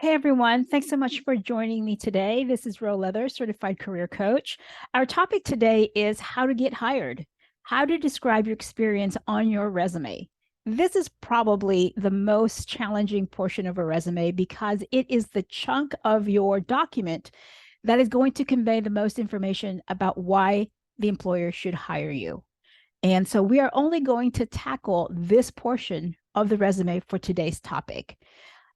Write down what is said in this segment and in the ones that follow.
Hey everyone, thanks so much for joining me today. This is Ro Leather, certified career coach. Our topic today is how to get hired, how to describe your experience on your resume. This is probably the most challenging portion of a resume because it is the chunk of your document that is going to convey the most information about why the employer should hire you. And so we are only going to tackle this portion of the resume for today's topic.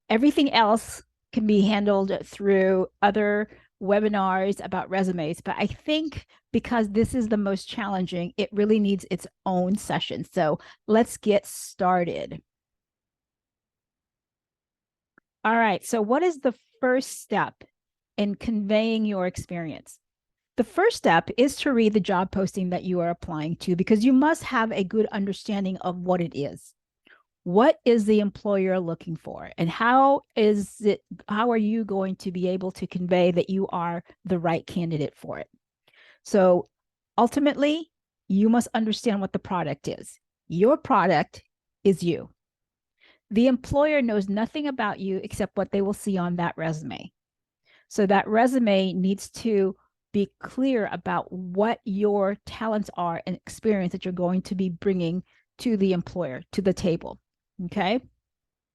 Everything else can be handled through other webinars about resumes, but I think because this is the most challenging, it really needs its own session. So let's get started. All right, so what is the first step in conveying your experience? The first step is to read the job posting that you are applying to because you must have a good understanding of what it is. What is the employer looking for? And how are you going to be able to convey that you are the right candidate for it? So ultimately, you must understand what the product is. Your product is you. The employer knows nothing about you except what they will see on that resume. So that resume needs to be clear about what your talents are and experience that you're going to be bringing to the employer, to the table. Okay.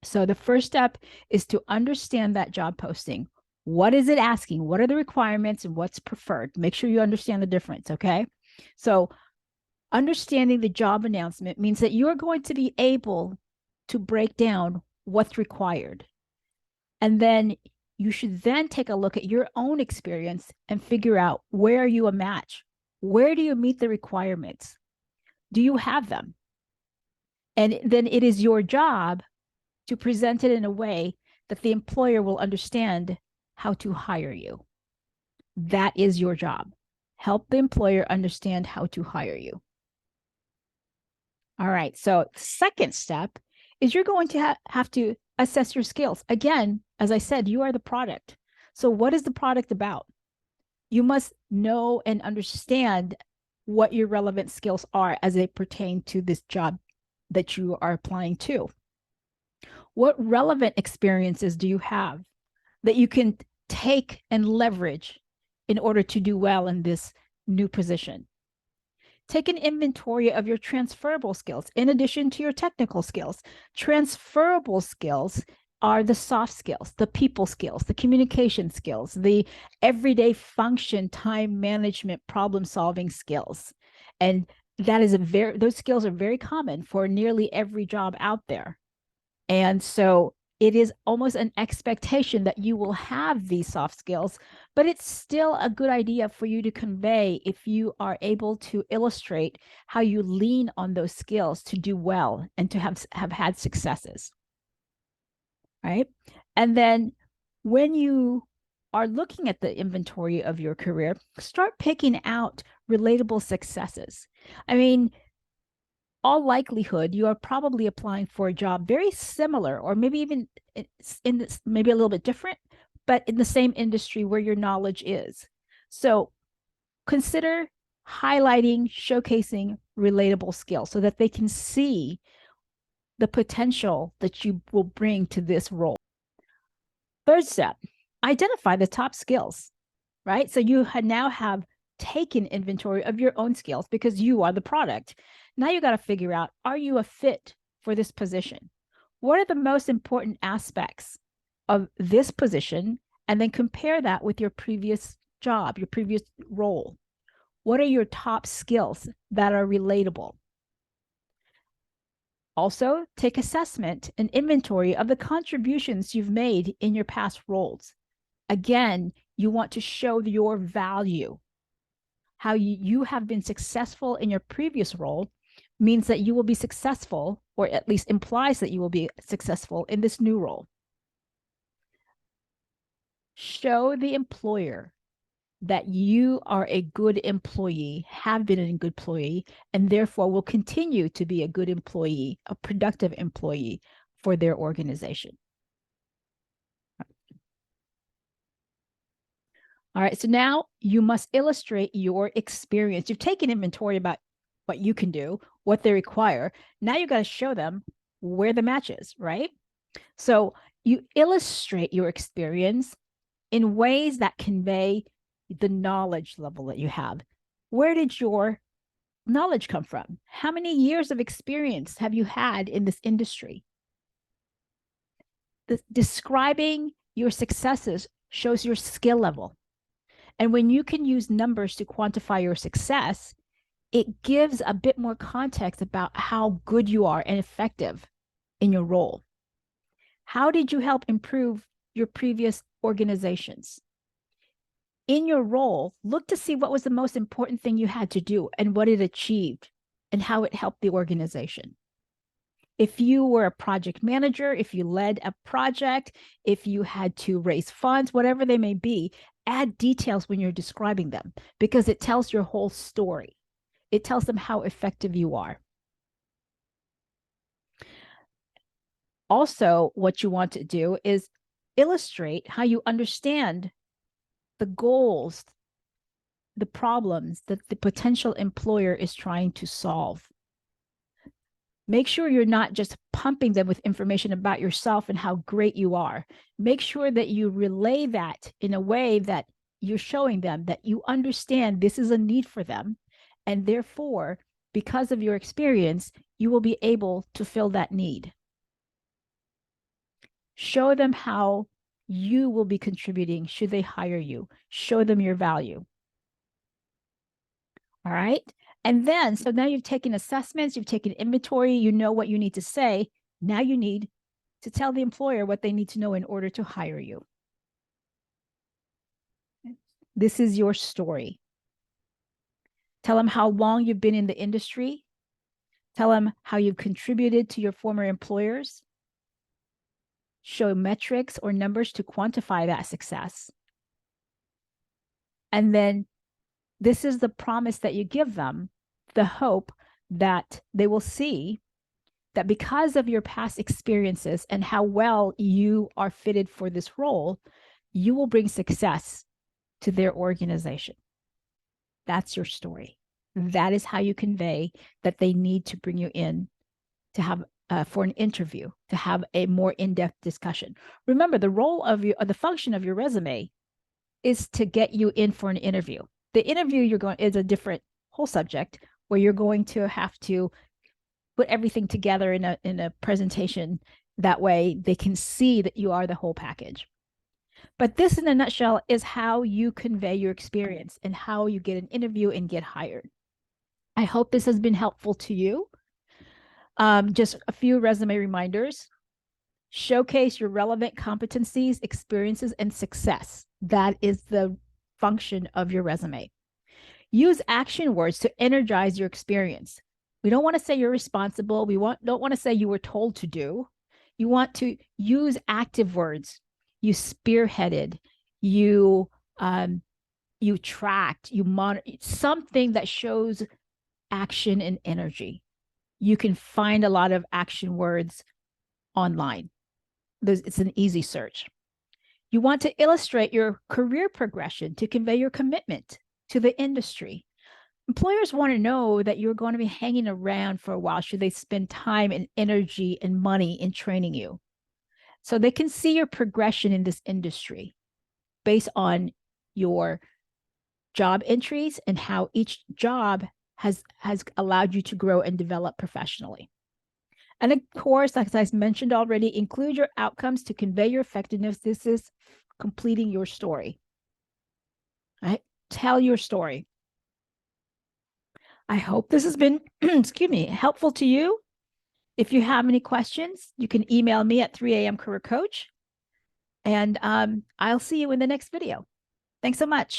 So the first step is to understand that job posting. What is it asking? What are the requirements and what's preferred? Make sure you understand the difference. Okay. So understanding the job announcement means that you are going to be able to break down what's required. And then you should then take a look at your own experience and figure out where are you a match? Where do you meet the requirements? Do you have them? And then it is your job to present it in a way that the employer will understand how to hire you. That is your job. Help the employer understand how to hire you. All right. So the second step is you're going to have to assess your skills. Again, as I said, you are the product. So what is the product about? You must know and understand what your relevant skills are as they pertain to this job that you are applying to. What relevant experiences do you have that you can take and leverage in order to do well in this new position? Take an inventory of your transferable skills in addition to your technical skills. Transferable skills are the soft skills, the people skills, the communication skills, the everyday function, time management, problem solving skills. And those skills are very common for nearly every job out there. And so it is almost an expectation that you will have these soft skills, but it's still a good idea for you to convey if you are able to illustrate how you lean on those skills to do well and to have had successes. Right? And then when you are looking at the inventory of your career, start picking out relatable successes. I mean, all likelihood, you are probably applying for a job very similar, or maybe even in this, maybe a little bit different, but in the same industry where your knowledge is. So consider highlighting, showcasing relatable skills so that they can see the potential that you will bring to this role. Third step, identify the top skills, right? So you now have taken inventory of your own skills because you are the product. Now you got to figure out, are you a fit for this position? What are the most important aspects of this position? And then compare that with your previous job, your previous role. What are your top skills that are relatable? Also, take assessment and inventory of the contributions you've made in your past roles. Again, you want to show your value. How you have been successful in your previous role means that you will be successful, or at least implies that you will be successful in this new role. Show the employer that you are a good employee, have been a good employee, and therefore will continue to be a good employee, a productive employee for their organization. All right, so now you must illustrate your experience. You've taken inventory about what you can do, what they require. Now you got to show them where the match is, right? So You illustrate your experience in ways that convey the knowledge level that you have. Where did your knowledge come from? How many years of experience have you had in this industry? Describing your successes shows your skill level. And when you can use numbers to quantify your success, it gives a bit more context about how good you are and effective in your role. How did you help improve your previous organizations? In your role, look to see what was the most important thing you had to do and what it achieved and how it helped the organization. If you were a project manager, if you led a project, if you had to raise funds, whatever they may be, add details when you're describing them because it tells your whole story. It tells them how effective you are. Also, what you want to do is illustrate how you understand the goals, the problems that the potential employer is trying to solve. Make sure you're not just pumping them with information about yourself and how great you are. Make sure that you relay that in a way that you're showing them that you understand this is a need for them. And therefore, because of your experience, you will be able to fill that need. Show them how you will be contributing should they hire you. Show them your value. All right. And then, so now you've taken assessments, you've taken inventory, you know what you need to say. Now you need to tell the employer what they need to know in order to hire you. This is your story. Tell them how long you've been in the industry. Tell them how you've contributed to your former employers. Show metrics or numbers to quantify that success. And then this is the promise that you give them, the hope that they will see that because of your past experiences and how well you are fitted for this role, you will bring success to their organization. That's your story. That is how you convey that they need to bring you in to have for an interview, to have a more in-depth discussion. Remember, the role of your, the function of your resume is to get you in for an interview. The interview you're going is a different whole subject where you're going to have to put everything together in a presentation. That way they can see that you are the whole package. But this in a nutshell is how you convey your experience and how you get an interview and get hired. I hope this has been helpful to you. Just a few resume reminders. Showcase your relevant competencies, experiences, and success. That is the function of your resume. Use action words to energize your experience. We don't want to say you're responsible. Don't want to say you were told to do. You want to use active words. You spearheaded, you tracked, you monitor, something that shows action and energy. You can find a lot of action words online. It's an easy search. You want to illustrate your career progression to convey your commitment to the industry. Employers want to know that you're going to be hanging around for a while should they spend time and energy and money in training you. So they can see your progression in this industry based on your job entries and how each job has allowed you to grow and develop professionally. And of course, as I mentioned already, include your outcomes to convey your effectiveness. This is completing your story. Right? Tell your story. I hope this has been, excuse me, helpful to you. If you have any questions, you can email me at 3 a.m. Career Coach. And I'll see you in the next video. Thanks so much.